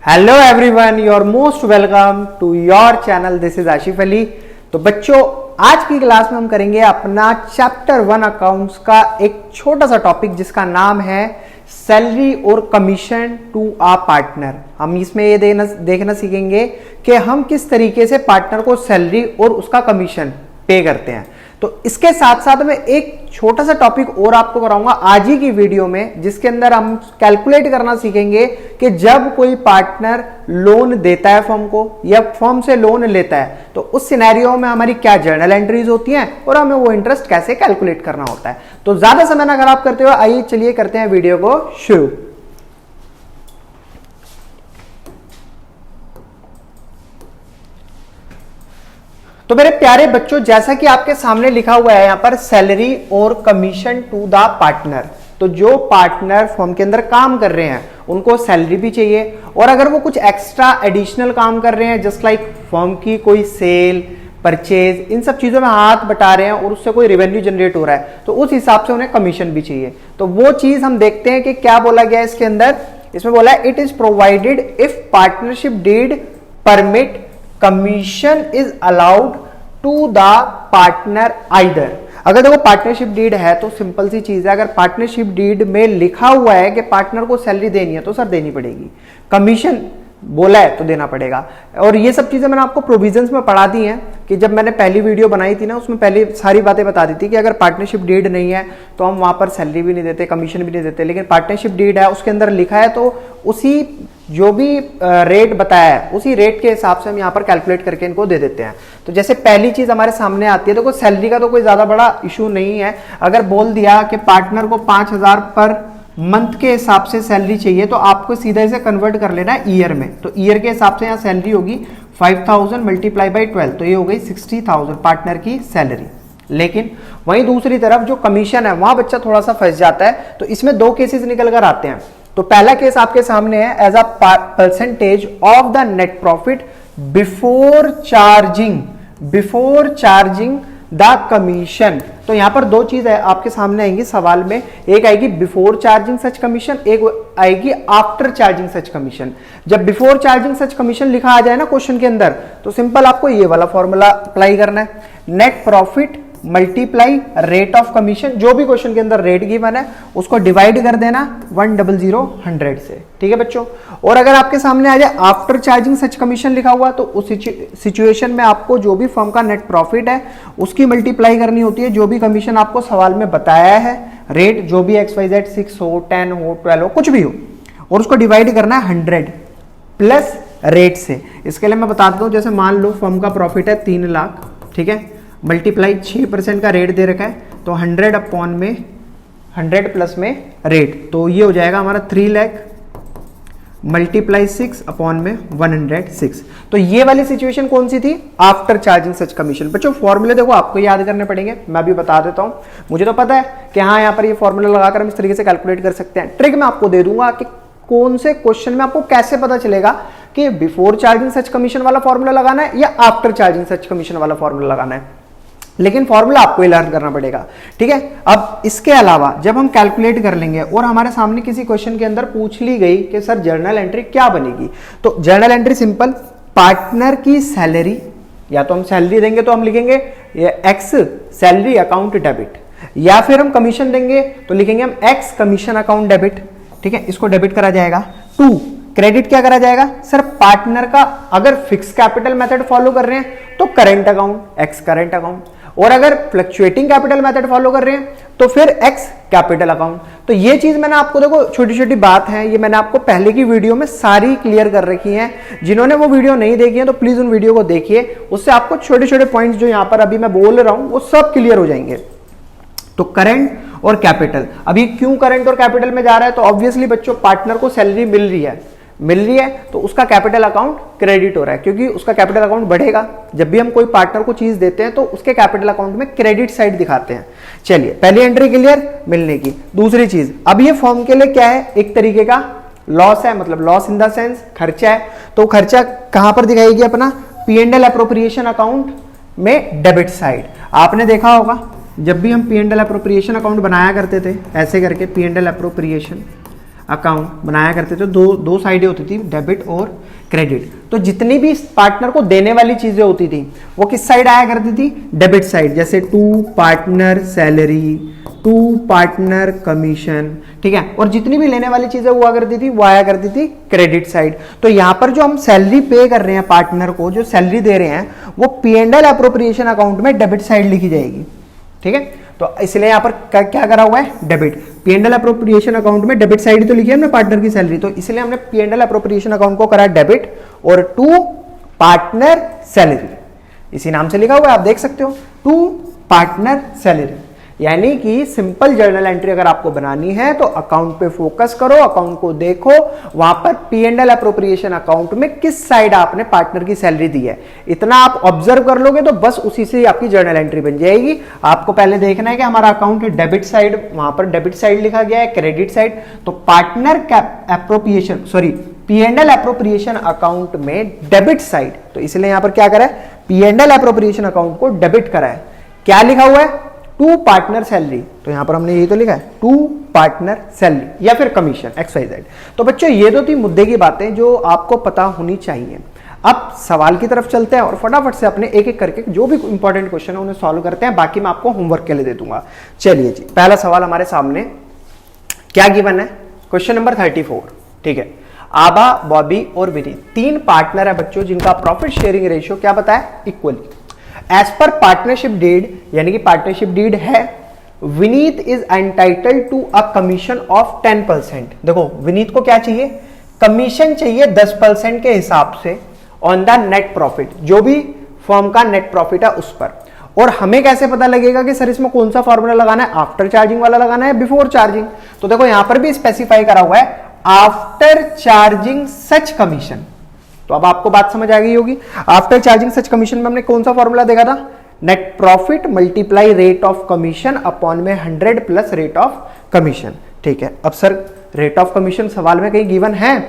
Hello everyone, your most welcome to your channel. This is Ashif Ali. तो बच्चों, आज की क्लास में हम करेंगे अपना चैप्टर 1 अकाउंट्स का एक छोटा सा टॉपिक जिसका नाम है सैलरी और कमीशन टू आ पार्टनर। हम इसमें ये देखना सीखेंगे कि हम किस तरीके से पार्टनर को सैलरी और उसका कमीशन पे करते हैं। तो इसके साथ साथ में एक छोटा सा टॉपिक और आपको कराऊंगा आज ही की वीडियो में, जिसके अंदर हम कैलकुलेट करना सीखेंगे कि जब कोई पार्टनर लोन देता है फर्म को या फर्म से लोन लेता है तो उस सिनेरियो में हमारी क्या जर्नल एंट्रीज होती हैं और हमें वो इंटरेस्ट कैसे कैलकुलेट करना होता है। तो ज्यादा समय ना खराब करते हुए आइए चलिए करते हैं वीडियो को शुरू। तो मेरे प्यारे बच्चों, जैसा कि आपके सामने लिखा हुआ है यहां पर सैलरी और कमीशन टू द पार्टनर। तो जो पार्टनर फर्म के अंदर काम कर रहे हैं उनको सैलरी भी चाहिए, और अगर वो कुछ एक्स्ट्रा एडिशनल काम कर रहे हैं जस्ट लाइक फर्म की कोई सेल परचेज, इन सब चीजों में हाथ बटा रहे हैं और उससे कोई रेवेन्यू जनरेट हो रहा है तो उस हिसाब से उन्हें कमीशन भी चाहिए। तो वो चीज हम देखते हैं कि क्या बोला गया है इसके अंदर। इसमें बोला है it is provided if partnership deed permit commission is allowed to the partner either. अगर देखो पार्टनरशिप डीड है तो सिंपल सी चीज है, अगर पार्टनरशिप डीड में लिखा हुआ है कि पार्टनर को सैलरी देनी है तो सर देनी पड़ेगी, कमीशन बोला है तो देना पड़ेगा। और ये सब चीजें मैंने आपको प्रोविजंस में पढ़ा दी हैं कि जब मैंने पहली वीडियो बनाई थी ना, उसमें पहले सारी बातें बता दी थी कि अगर पार्टनरशिप डीड नहीं है तो हम वहां पर सैलरी भी नहीं देते, कमीशन भी नहीं देते। लेकिन पार्टनरशिप डीड है, उसके अंदर लिखा है तो उसी जो भी रेट बताया है उसी रेट के हिसाब से हम यहाँ पर कैलकुलेट करके इनको दे देते हैं। तो जैसे पहली चीज हमारे सामने आती है, देखो सैलरी का तो कोई ज्यादा बड़ा इशू नहीं है। अगर बोल दिया कि पार्टनर को 5,000 पर मंथ के हिसाब से सैलरी चाहिए तो आपको सीधा इसे कन्वर्ट कर लेना है ईयर में। तो ईयर के हिसाब से यहाँ सैलरी होगी 5,000 मल्टीप्लाई बाई 12, तो ये हो गई 60,000 पार्टनर की सैलरी। लेकिन वहीं दूसरी तरफ जो कमीशन है वहां बच्चा थोड़ा सा फंस जाता है। तो इसमें दो केसेस निकल कर आते हैं। तो पहला केस आपके सामने है as a percentage of the net profit before charging the commission. तो यहां पर दो चीज है आपके सामने आएंगी सवाल में, एक आएगी बिफोर चार्जिंग सच कमीशन, एक आएगी आफ्टर चार्जिंग सच कमीशन। जब बिफोर चार्जिंग सच कमीशन लिखा आ जाए ना क्वेश्चन के अंदर तो सिंपल आपको ये वाला फॉर्मूला अप्लाई करना है, net profit multiply rate of commission. जो भी क्वेश्चन के अंदर रेट गिवन है उसको डिवाइड कर देना 100 से, ठीक है बच्चों। और अगर आपके सामने आ जाए आफ्टर चार्जिंग सच कमीशन लिखा हुआ तो उस सिचुएशन में आपको जो भी फर्म का नेट प्रॉफिट है उसकी मल्टीप्लाई करनी होती है जो भी कमीशन आपको सवाल में बताया है, रेट जो भी XYZ 6 हो 10 हो 12 हो कुछ भी हो, और उसको डिवाइड करना है 100 प्लस रेट से। इसके लिए मैं बता देता हूं, जैसे मान लो फर्म का प्रॉफिट है 3 लाख, ठीक है, मल्टीप्लाई 6% का रेट दे रखा है तो 100 अपॉन में 100 प्लस में रेट, तो ये हो जाएगा हमारा 3 लाख मल्टीप्लाई 6 अपॉन में 106। तो ये वाली सिचुएशन कौन सी थी? आफ्टर चार्जिंग सच कमीशन। बच्चों फॉर्मूले देखो आपको याद करने पड़ेंगे, मैं भी बता देता हूं। मुझे तो पता है कि हाँ यहाँ पर ये फॉर्मूला लगाकर हम इस तरीके से कैलकुलेट कर सकते हैं। ट्रिक मैं आपको दे दूंगा कि कौन से क्वेश्चन में आपको कैसे पता चलेगा कि बिफोर चार्जिंग सच कमीशन वाला फॉर्मूला लगाना है या आफ्टर चार्जिंग सच कमीशन वाला फॉर्मूला लगाना है, लेकिन फॉर्मूला आपको ही लर्न करना पड़ेगा, ठीक है। अब इसके अलावा जब हम कैलकुलेट कर लेंगे और हमारे सामने किसी क्वेश्चन के अंदर पूछ ली गई कि सर जर्नल एंट्री क्या बनेगी, तो जर्नल एंट्री सिंपल पार्टनर की सैलरी, या तो हम सैलरी देंगे तो हम लिखेंगे एक्स सैलरी अकाउंट डेबिट, या फिर हम कमीशन देंगे तो लिखेंगे हम एक्स कमीशन अकाउंट डेबिट, ठीक है। इसको डेबिट करा जाएगा। 2 क्रेडिट क्या करा जाएगा? सर पार्टनर का अगर फिक्स कैपिटल मेथड फॉलो कर रहे हैं तो current account x current account, और अगर फ्लक्चुएटिंग कैपिटल मेथड फॉलो कर रहे हैं तो फिर एक्स कैपिटल अकाउंट। तो ये चीज मैंने आपको, देखो छोटी छोटी बात है, ये मैंने आपको पहले की वीडियो में सारी क्लियर कर रखी हैं। जिन्होंने वो वीडियो नहीं देखी है तो प्लीज उन वीडियो को देखिए, उससे आपको छोटे छोटे पॉइंट्स जो यहां पर अभी मैं बोल रहा हूं वो सब क्लियर हो जाएंगे। तो करंट और कैपिटल, अभी क्यों करंट और कैपिटल में जा रहा है? तो ऑब्वियसली बच्चों पार्टनर को सैलरी मिल रही है तो उसका कैपिटल अकाउंट क्रेडिट हो रहा है, क्योंकि उसका कैपिटल अकाउंट बढ़ेगा। जब भी हम कोई पार्टनर को चीज देते हैं तो उसके कैपिटल अकाउंट में क्रेडिट साइड दिखाते हैं। चलिए पहली एंट्री क्लियर, मिलने की। दूसरी चीज, अब ये फॉर्म के लिए क्या है? एक तरीके का लॉस है, मतलब लॉस इन द सेंस खर्चा है। तो खर्चा कहां पर दिखाएगी? अपना P&L अप्रोप्रिएशन अकाउंट में डेबिट साइड। आपने देखा होगा जब भी हम P&L अप्रोप्रिएशन अकाउंट बनाया करते थे ऐसे करके P&L अप्रोप्रिएशन, अकाउंट बनाया करते थे, दो साइडें होती थी, डेबिट और क्रेडिट। तो जितनी भी पार्टनर को देने वाली चीजें होती थी वो किस साइड आया करती थी, डेबिट साइड। जैसे to partner salary, to partner commission, ठीक है। और जितनी भी लेने वाली चीजें हुआ करती थी वो आया करती थी क्रेडिट साइड। तो यहां पर जो हम सैलरी पे कर रहे हैं पार्टनर को, जो सैलरी दे रहे हैं, वो P&L अप्रोप्रिएशन अकाउंट में डेबिट साइड लिखी जाएगी, ठीक है। तो इसलिए यहां पर क्या करा हुआ है, डेबिट। P&L अप्रोप्रिएशन अकाउंट में डेबिट साइड तो लिखी है हमने पार्टनर की सैलरी, तो इसलिए हमने P&L अप्रोप्रिएशन अकाउंट को करा डेबिट और टू पार्टनर सैलरी, इसी नाम से लिखा हुआ है, आप देख सकते हो, टू पार्टनर सैलरी। यानी कि सिंपल जर्नल एंट्री अगर आपको बनानी है तो अकाउंट पे फोकस करो, अकाउंट को देखो, वहां पर P&L अप्रोप्रिएशन अकाउंट में किस साइड आपने पार्टनर की सैलरी दी है, इतना आप ऑब्जर्व कर लोगे तो बस उसी से आपकी जर्नल एंट्री बन जाएगी। आपको पहले देखना है कि हमारा अकाउंट है डेबिट साइड, वहां पर डेबिट साइड लिखा गया है, क्रेडिट साइड, तो partner appropriation P&L appropriation account में डेबिट साइड, तो इसलिए यहां पर क्या करा है, P&L अप्रोप्रिएशन अकाउंट को डेबिट करा है। क्या लिखा हुआ है, टू पार्टनर सैलरी, तो यहां पर हमने ये तो लिखा है टू पार्टनर सैलरी या फिर कमीशन XYZ। तो बच्चों ये तो थी मुद्दे की बातें जो आपको पता होनी चाहिए। अब सवाल की तरफ चलते हैं और फटाफट से अपने एक एक करके जो भी इंपॉर्टेंट क्वेश्चन है उन्हें सॉल्व करते हैं, बाकी मैं आपको होमवर्क के लिए दे दूंगा। चलिए जी, पहला सवाल हमारे सामने क्या गिवन है, क्वेश्चन नंबर 34, ठीक है। आभा, बॉबी और विनीत तीन पार्टनर है बच्चों जिनका प्रॉफिट शेयरिंग रेशियो क्या बताया, equally. As per partnership deed, यानी कि पार्टनरशिप डीड है, Vineet is entitled to a commission of 10%। देखो विनीत को क्या चाहिए, कमीशन चाहिए 10% के हिसाब से ऑन द नेट प्रॉफिट, जो भी फर्म का नेट प्रॉफिट है उस पर। और हमें कैसे पता लगेगा कि सर इसमें कौन सा फॉर्मूला लगाना है, आफ्टर चार्जिंग वाला लगाना है, बिफोर चार्जिंग। तो देखो यहां पर भी स्पेसिफाई करा हुआ है आफ्टर चार्जिंग सच कमीशन। तो अब आपको बात समझ आ गई होगी, आफ्टर चार्जिंग सच कमीशन में हमने कौन सा फॉर्मूला देखा था, net profit multiply rate of commission upon में 100 प्लस रेट ऑफ कमीशन, ठीक है। अब सर रेट ऑफ कमीशन सवाल में कहीं गिवन है,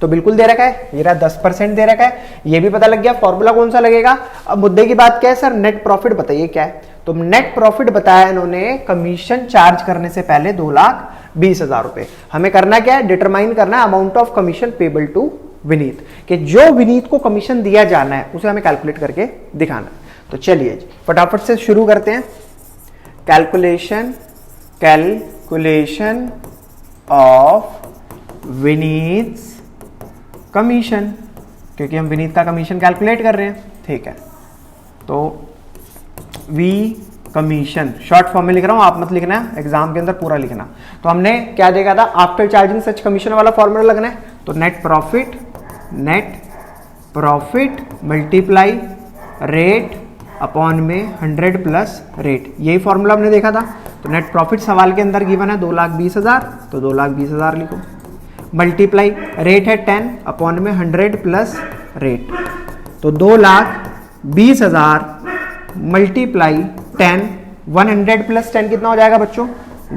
तो बिल्कुल दे रखा है, ये रहा 10% दे रखा है, ये भी पता लग गया, फॉर्मूला कौन सा लगेगा। अब मुद्दे की बात क्या है, सर नेट प्रॉफिट बताइए क्या है, तो नेट प्रॉफिट बताया इन्होंने कमीशन चार्ज करने से पहले 2,20,000 रुपए। हमें करना क्या है, डिटरमाइन करना है amount of commission payable to Vineet, कि जो विनीत को कमीशन दिया जाना है उसे हमें कैलकुलेट करके दिखाना है। तो चलिए फटाफट से शुरू करते हैं। कैलकुलेशन ऑफ विनीत कमीशन, क्योंकि हम विनीत का कमीशन कैलकुलेट कर रहे हैं, ठीक है। तो वी कमीशन शॉर्ट फॉर्म में लिख रहा हूं, आप मत लिखना है, एग्जाम के अंदर पूरा लिखना। तो हमने क्या देखा था, आफ्टर चार्जिंग सच कमीशन वाला फॉर्मूला लगना है, तो net profit multiply rate upon में 100 प्लस रेट, यही फॉर्मूला हमने देखा था। तो नेट प्रॉफिट सवाल के अंदर गिवन है 2,20,000, तो 2,20,000 लिखो, मल्टीप्लाई रेट है 10 अपॉन में 100 प्लस रेट, तो 2,20,000 मल्टीप्लाई 10, 100 प्लस 10 कितना हो जाएगा बच्चों,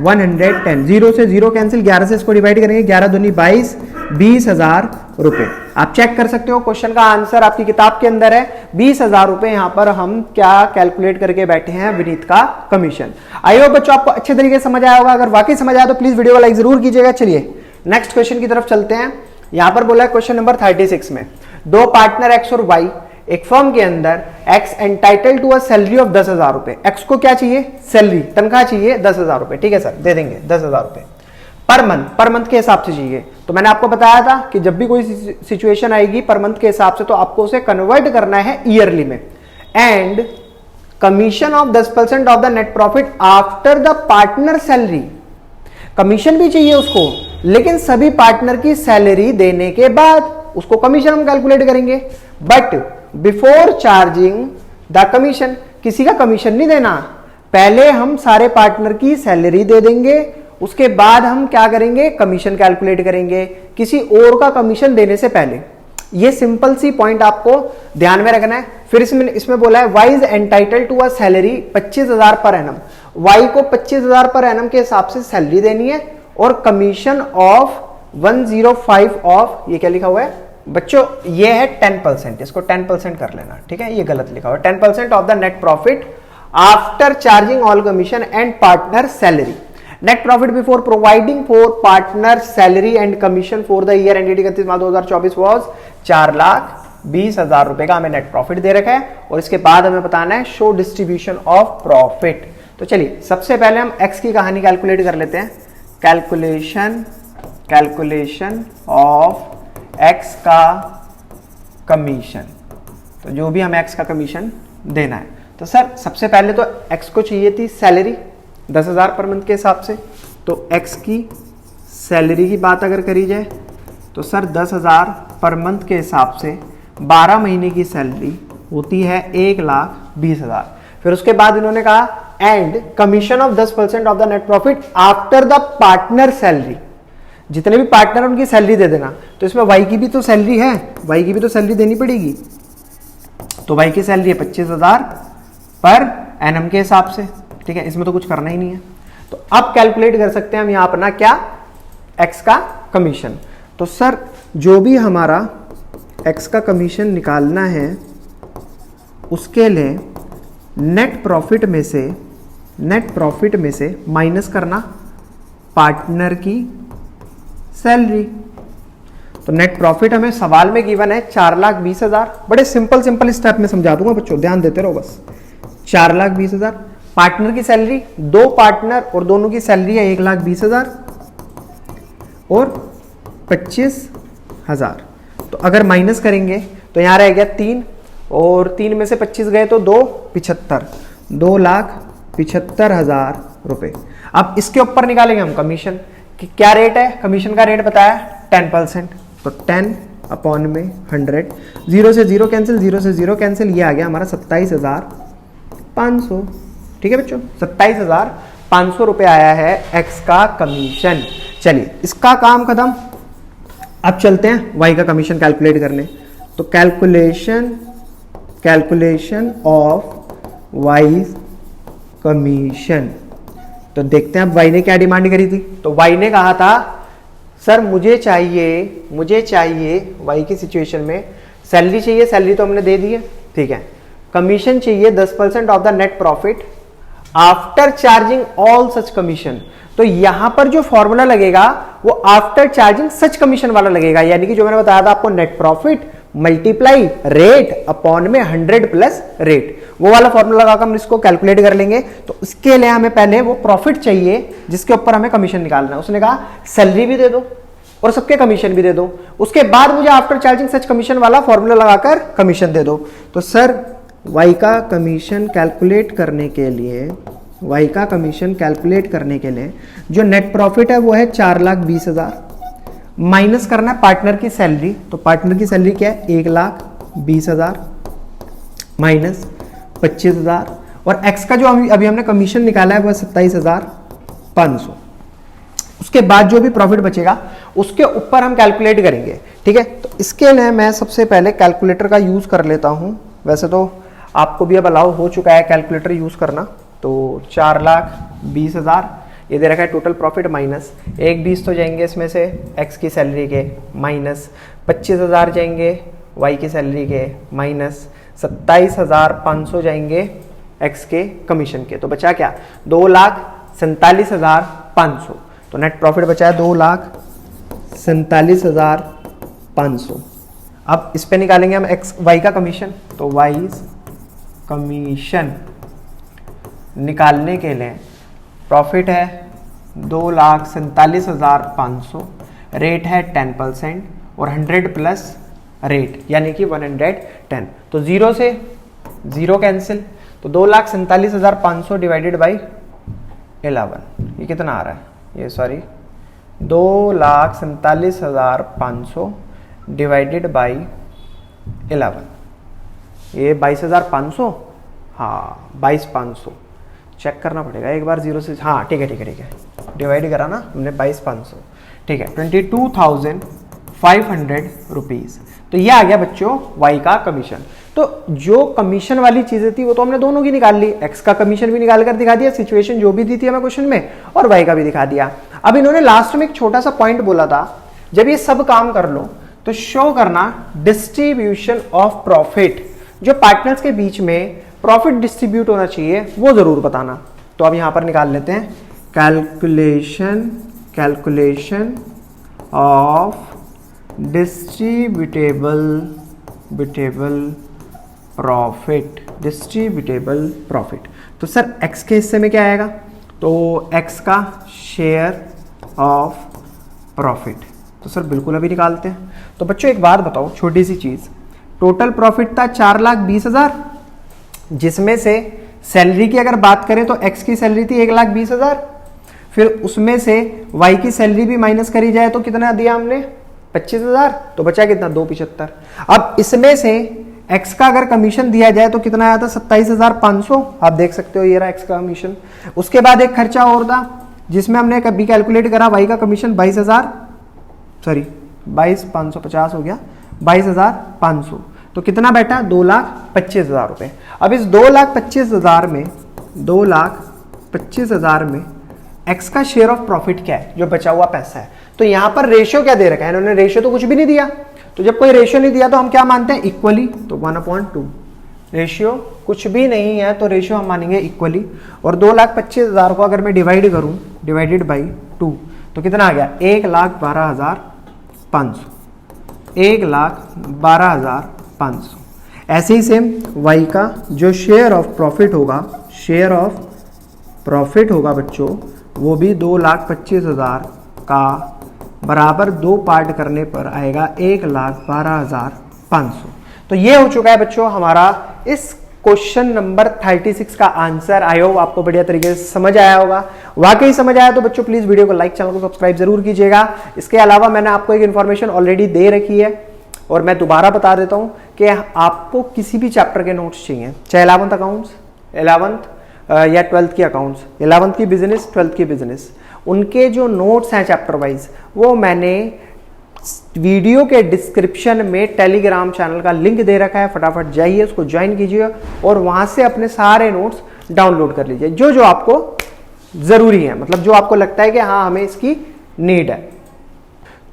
110। 0 से 0 कैंसिल, 11 से इसको डिवाइड करेंगे, 11 दूनी 22, 20,000 रुपए। आप चेक कर सकते हो क्वेश्चन का आंसर आपकी किताब के अंदर है 20,000 रुपए। यहां पर हम क्या कैलकुलेट करके बैठे हैं, विनीत का कमीशन। आई होप बच्चों आपको अच्छे तरीके से समझ आया होगा, अगर वाकई समझ आया तो प्लीज वीडियो को लाइक जरूर कीजिएगा। चलिए नेक्स्ट क्वेश्चन की तरफ चलते हैं। यहां पर बोला है क्वेश्चन नंबर 36 में, दो पार्टनर एक्स और वाई एक फर्म के अंदर, X entitle to a salary of 10,000 रुपए। एक्स को क्या चाहिए, सैलरी, तनख्वाह चाहिए 10,000 रुपए, ठीक है सर दे देंगे 10,000 रुपए पर मंथ के हिसाब से चाहिए। तो मैंने आपको बताया था कि जब भी कोई सिचुएशन आएगी पर मंथ के हिसाब से, तो आपको उसे कन्वर्ट करना है ईयरली में। And commission of 10% of the net profit after the partner salary, commission भी चाहिए उसको, लेकिन सभी पार्टनर की सैलरी देने के बाद उसको कमीशन हम कैलकुलेट करेंगे। But before charging the commission, किसी का कमीशन नहीं देना, पहले हम सारे पार्टनर की सैलरी दे देंगे, उसके बाद हम क्या करेंगे, कमीशन कैलकुलेट करेंगे, किसी और का कमीशन देने से पहले। ये सिंपल सी पॉइंट आपको ध्यान में रखना है। फिर इसमें बोला है Y is entitle to a salary 25,000 per annum, Y को 25,000 पर एनम के हिसाब से सैलरी देनी है, और कमीशन ऑफ 105 ऑफ, ये क्या लिखा हुआ है बच्चों, ये है 10%, इसको 10% कर लेना, ठीक है, ये गलत लिखा हुआ है, 10% of the net profit after charging all commission and partner salary. Net profit before providing for partner salary and commission for the year ended 31 March 2024 was 4,20,000 रुपए का हमें नेट प्रॉफिट दे रखा है। और इसके बाद हमें बताना है शो डिस्ट्रीब्यूशन ऑफ प्रॉफिट। तो चलिए सबसे पहले हम एक्स की कहानी कैलकुलेट कर लेते हैं। कैलकुलेशन ऑफ एक्स का कमीशन। तो जो भी हमें एक्स का कमीशन देना है, तो सर सबसे पहले तो एक्स को चाहिए थी सैलरी 10,000 पर मंथ के हिसाब से। तो एक्स की सैलरी की बात अगर करी जाए तो सर 10,000 पर मंथ के हिसाब से 12 महीने की सैलरी होती है 1,20,000। फिर उसके बाद इन्होंने कहा and commission of 10% of the net profit after the partner salary. जितने भी पार्टनर उनकी सैलरी दे देना। तो इसमें वाई की भी तो सैलरी है, वाई की भी तो सैलरी देनी पड़ेगी। तो वाई की सैलरी है 25,000 पर एनम के हिसाब से, ठीक है, इसमें तो कुछ करना ही नहीं है। तो अब कैलकुलेट कर सकते हैं हम यहां अपना क्या, एक्स का कमीशन। तो सर जो भी हमारा एक्स का कमीशन निकालना है उसके लिए नेट प्रॉफिट में से माइनस करना पार्टनर की सैलरी। तो नेट प्रॉफिट हमें सवाल में गिवन है 4,20,000। बड़े सिंपल स्टेप में समझा दूंगा बच्चों, ध्यान देते रहो बस। 4,20,000 पार्टनर की सैलरी, 2 पार्टनर और दोनों की सैलरी है 1,20,000 और 25,000। तो अगर माइनस करेंगे तो यहां रह गया 3 और 3 में से 25 गए तो 2, 75, 2,75,000 रुपए। अब इसके ऊपर निकालेंगे हम कमीशन कि क्या रेट है, कमीशन का रेट बताया 10%। तो 10 अपॉन में 100, 0 से 0 कैंसिल, 0 से 0 कैंसिल, ये आ गया हमारा 27,500। ठीक है बच्चों, 27,500 रुपए आया है एक्स का कमीशन। चलिए इसका काम खत्म। अब चलते हैं वाई का कमीशन कैलकुलेट करने। तो कैलकुलेशन ऑफ वाई कमीशन। तो देखते हैं अब वाई ने क्या डिमांड करी थी। तो वाई ने कहा था सर मुझे चाहिए वाई की सिचुएशन में सैलरी चाहिए, सैलरी तो हमने दे दी है, ठीक है। कमीशन चाहिए 10% of the net profit after charging all such commission. तो यहां पर जो फॉर्मूला लगेगा वो आफ्टर चार्जिंग सच कमीशन वाला लगेगा, यानी कि जो मैंने बताया था आपको, net profit multiply rate upon में 100 प्लस रेट, वो वाला फॉर्मूला लगाकर हम इसको कैलकुलेट कर लेंगे। तो इसके लिए हमें पहले वो प्रॉफिट चाहिए जिसके ऊपर हमें कमीशन निकालना है। उसने कहा सैलरी भी दे दो और सबके कमीशन भी दे दो, उसके बाद मुझे आफ्टर चार्जिंग सच कमीशन वाला फॉर्मूला लगाकर कमीशन दे दो। तो सर वाई का कमीशन कैलकुलेट करने के लिए जो नेट प्रॉफिट है वो है 4,20,000, माइनस करना है पार्टनर की सैलरी। तो पार्टनर की सैलरी क्या है 1,20,000 माइनस 25,000 और एक्स का जो अभी हमने कमीशन निकाला है वो 27,500। उसके बाद जो भी प्रॉफिट बचेगा उसके ऊपर हम कैलकुलेट करेंगे, ठीक है। तो इसके लिए मैं सबसे पहले कैलकुलेटर का यूज कर लेता हूं। वैसे तो आपको भी अब अलाउ हो चुका है कैलकुलेटर यूज करना। तो 4,20,000 ये दे रखा है टोटल प्रॉफिट, माइनस 1,20 तो जाएंगे इसमें से एक्स की सैलरी के, माइनस 25,000 जाएंगे वाई की सैलरी के, माइनस 27,500 जाएंगे एक्स के कमीशन के। तो बचा क्या 2,47,500। तो नेट प्रॉफिट बचा है 2,47,500। अब इस पे निकालेंगे हम एक्स वाई का कमीशन। तो वाई कमीशन निकालने के लिए प्रॉफिट है 2,47,500, रेट है 10% और 100 प्लस रेट यानी कि 110। तो 0 से 0 कैंसिल, तो 2,47,500 डिवाइडेड बाई 11, ये कितना आ रहा है, ये सॉरी 2,47,500 डिवाइडेड बाई 11, ये 22,500, हाँ 22,500 चेक करना पड़ेगा एक बार 0 से, हाँ ठीक है डिवाइड करा ना हमने 22,500, ठीक है 22,500 रुपीज। तो ये आ गया बच्चों वाई का कमीशन। तो जो कमीशन वाली चीजें थी वो तो हमने दोनों की निकाल ली, एक्स का कमीशन भी निकाल कर दिखा दिया, सिचुएशन जो भी दी थी हमें क्वेश्चन में, और वाई का भी दिखा दिया। अब इन्होंने लास्ट में एक छोटा सा पॉइंट बोला था, जब ये सब काम कर लो तो शो करना डिस्ट्रीब्यूशन ऑफ प्रॉफिट, जो पार्टनर्स के बीच में प्रॉफिट डिस्ट्रीब्यूट होना चाहिए वो जरूर बताना। तो अब यहां पर निकाल लेते हैं कैलकुलेशन ऑफ डिस्ट्रीब्यूटेबल प्रॉफिट। तो सर x के हिस्से में क्या आएगा, तो x का शेयर ऑफ प्रॉफिट। तो सर बिल्कुल अभी निकालते हैं। तो बच्चों एक बात बताओ, छोटी सी चीज, टोटल प्रॉफिट था 4,20,000, जिसमें से सैलरी की अगर बात करें तो x की सैलरी थी 1,20,000, फिर उसमें से y की सैलरी भी माइनस करी जाए तो कितना दिया हमने 25,000, तो बचा कितना 275। अब इसमें से x का अगर कमीशन दिया जाए तो कितना आया था 27,500, आप देख सकते हो ये रहा x का कमीशन। उसके बाद एक खर्चा और था जिसमें हमने कभी कैलकुलेट करा, y का कमीशन 22,550 हो गया, 22,500, तो कितना बैठा 2,25,000 रुपए। अब इस 2,25,000 में x का शेयर ऑफ प्रॉफिट क्या है, जो बचा हुआ पैसा है। तो यहां पर रेशियो क्या दे रखा है, इन्होंने रेशियो तो कुछ भी नहीं दिया, तो जब कोई रेशियो नहीं दिया तो हम क्या मानते हैं इक्वली, तो 1/2। रेशियो कुछ भी नहीं है तो रेशियो हम मानेंगे इक्वली। और 2,25,000 को अगर मैं डिवाइड करूं, डिवाइडेड बाई 2, तो कितना आ गया 1,12,500, 1,12,500। ऐसे ही सेम y का जो शेयर ऑफ प्रॉफिट होगा बच्चों, वो भी 2,25,000 का बराबर 2 पार्ट करने पर आएगा 1,12,500। तो ये हो चुका है बच्चों हमारा इस क्वेश्चन नंबर 36 का आंसर। आई होप आपको बढ़िया तरीके से समझ आया होगा। वाकई समझ आया तो बच्चों प्लीज वीडियो को लाइक, चैनल को सब्सक्राइब जरूर कीजिएगा। इसके अलावा मैंने आपको एक इन्फॉर्मेशन ऑलरेडी दे रखी है और मैं दोबारा बता देता हूं कि आपको किसी भी चैप्टर के नोट्स चाहिए, चाहे 11th अकाउंट्स, 11th या 12th की अकाउंट्स, 11th की बिजनेस, 12th की बिजनेस, उनके जो नोट्स हैं चैप्टर वाइज, वो मैंने वीडियो के डिस्क्रिप्शन में टेलीग्राम चैनल का लिंक दे रखा है। फटाफट जाइए, उसको ज्वाइन कीजिए और वहां से अपने सारे नोट्स डाउनलोड कर लीजिए, जो जो आपको जरूरी है, मतलब जो आपको लगता है कि हाँ हमें इसकी नीड है।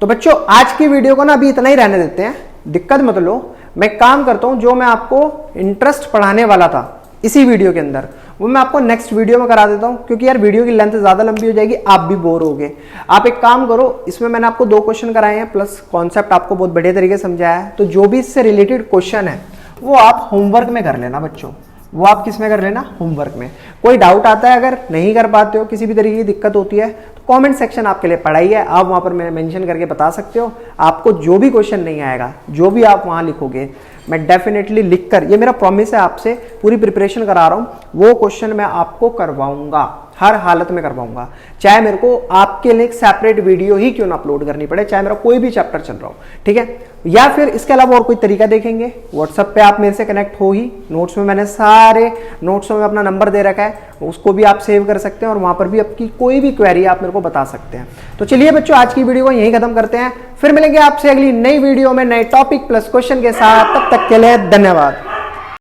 तो बच्चों आज की वीडियो को ना अभी इतना ही रहने देते हैं, दिक्कत मत लो। मैं काम करता हूं, जो मैं आपको इंटरेस्ट पढ़ाने वाला था इसी वीडियो के अंदर, वो मैं आपको नेक्स्ट वीडियो में करा देता हूं, क्योंकि यार वीडियो की लेंथ ज्यादा लंबी हो जाएगी, आप भी बोर होगे। आप एक काम करो, इसमें मैंने आपको 2 क्वेश्चन कराए हैं प्लस कॉन्सेप्ट आपको बहुत बढ़िया तरीके से समझाया है, तो जो भी इससे रिलेटेड क्वेश्चन है वो आप होमवर्क में कर लेना बच्चों, वो आप किस में कर लेना, होमवर्क में। कोई डाउट आता है, अगर नहीं कर पाते हो, किसी भी तरीके की दिक्कत होती है, तो कमेंट सेक्शन आपके लिए पढ़ाई है, आप वहां पर मेंशन करके बता सकते हो। आपको जो भी क्वेश्चन नहीं आएगा, जो भी आप वहां लिखोगे, मैं डेफिनेटली लिखकर, ये मेरा प्रॉमिस है आपसे, पूरी प्रिपरेशन करा रहा हूं, वो क्वेश्चन मैं आपको करवाऊंगा, हर हालत में करवाऊंगा। चाहे मेरे को आपके लिए एक सेपरेट वीडियो ही क्यों ना अपलोड करनी पड़े, चाहे मेरा कोई भी चैप्टर चल रहा हो, ठीक है। या फिर इसके अलावा और कोई तरीका देखेंगे, व्हाट्सएप पे आप मेरे से कनेक्ट हो ही, नोट्स में मैंने सारे नोट्सों में अपना नंबर दे रखा है, उसको भी आप सेव कर सकते हैं और वहां पर भी आपकी कोई भी क्वेरी आप मेरे को बता सकते हैं। तो चलिए बच्चों आज की वीडियो को यहीं खत्म करते हैं, फिर मिलेंगे आपसे अगली नई वीडियो में नए टॉपिक प्लस क्वेश्चन के साथ। तब तक के लिए धन्यवाद।